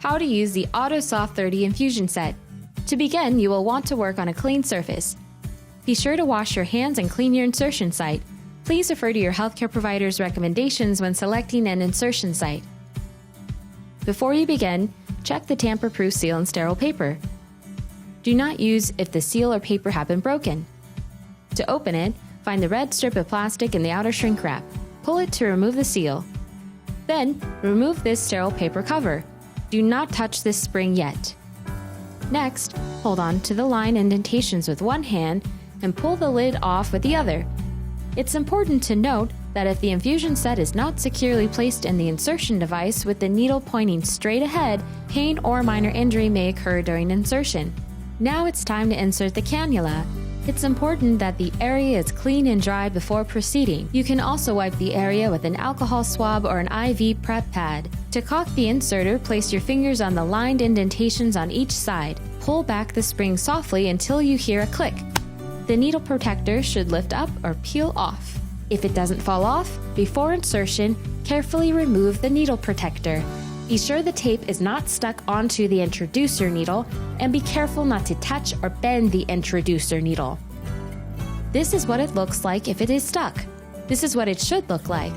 How to use the AutoSoft 30 infusion set. To begin, you will want to work on a clean surface. Be sure to wash your hands and clean your insertion site. Please refer to your healthcare provider's recommendations when selecting an insertion site. Before you begin, check the tamper-proof seal and sterile paper. Do not use if the seal or paper have been broken. To open it, find the red strip of plastic in the outer shrink wrap. Pull it to remove the seal. Then, remove this sterile paper cover. Do not touch this spring yet. Next, hold on to the line indentations with one hand and pull the lid off with the other. It's important to note that if the infusion set is not securely placed in the insertion device with the needle pointing straight ahead, pain or minor injury may occur during insertion. Now it's time to insert the cannula. It's important that the area is clean and dry before proceeding. You can also wipe the area with an alcohol swab or an IV prep pad. To caulk the inserter, place your fingers on the lined indentations on each side. Pull back the spring softly until you hear a click. The needle protector should lift up or peel off. If it doesn't fall off, before insertion, carefully remove the needle protector. Be sure the tape is not stuck onto the introducer needle, and be careful not to touch or bend the introducer needle. This is what it looks like if it is stuck. This is what it should look like.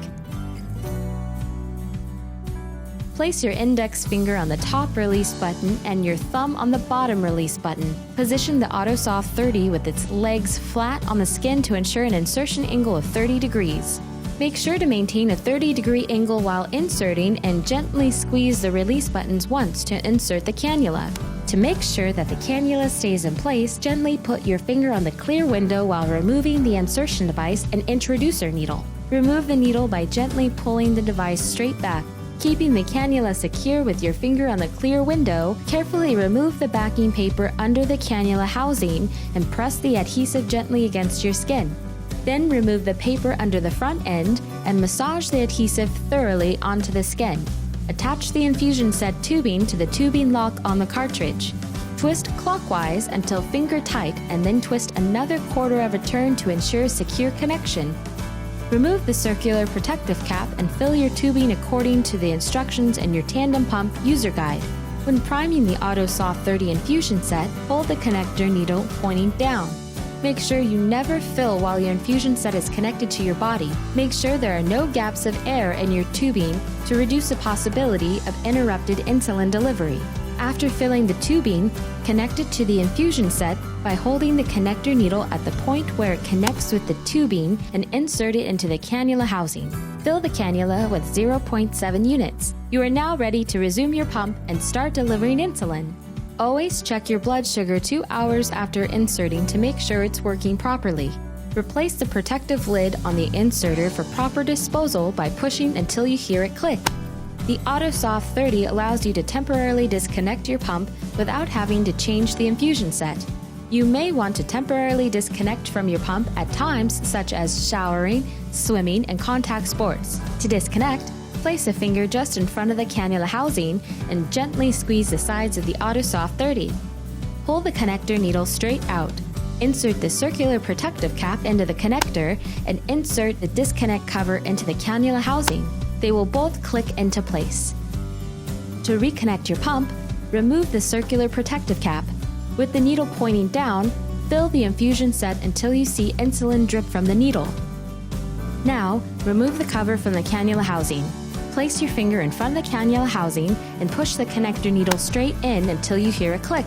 Place your index finger on the top release button and your thumb on the bottom release button. Position the AutoSoft 30 with its legs flat on the skin to ensure an insertion angle of 30 degrees. Make sure to maintain a 30-degree angle while inserting and gently squeeze the release buttons once to insert the cannula. To make sure that the cannula stays in place, gently put your finger on the clear window while removing the insertion device and introducer needle. Remove the needle by gently pulling the device straight back. Keeping the cannula secure with your finger on the clear window, carefully remove the backing paper under the cannula housing and press the adhesive gently against your skin. Then remove the paper under the front end and massage the adhesive thoroughly onto the skin. Attach the infusion set tubing to the tubing lock on the cartridge. Twist clockwise until finger tight and then twist another quarter of a turn to ensure secure connection. Remove the circular protective cap and fill your tubing according to the instructions in your tandem pump user guide. When priming the AutoSoft 30 infusion set, hold the connector needle pointing down. Make sure you never fill while your infusion set is connected to your body. Make sure there are no gaps of air in your tubing to reduce the possibility of interrupted insulin delivery. After filling the tubing, connect it to the infusion set by holding the connector needle at the point where it connects with the tubing and insert it into the cannula housing. Fill the cannula with 0.7 units. You are now ready to resume your pump and start delivering insulin. Always check your blood sugar 2 hours after inserting to make sure it's working properly. Replace the protective lid on the inserter for proper disposal by pushing until you hear it click. The AutoSoft 30 allows you to temporarily disconnect your pump without having to change the infusion set. You may want to temporarily disconnect from your pump at times such as showering, swimming, and contact sports. To disconnect, place a finger just in front of the cannula housing and gently squeeze the sides of the AutoSoft 30. Pull the connector needle straight out. Insert the circular protective cap into the connector and insert the disconnect cover into the cannula housing. They will both click into place. To reconnect your pump, remove the circular protective cap. With the needle pointing down, fill the infusion set until you see insulin drip from the needle. Now, remove the cover from the cannula housing. Place your finger in front of the cannula housing and push the connector needle straight in until you hear a click.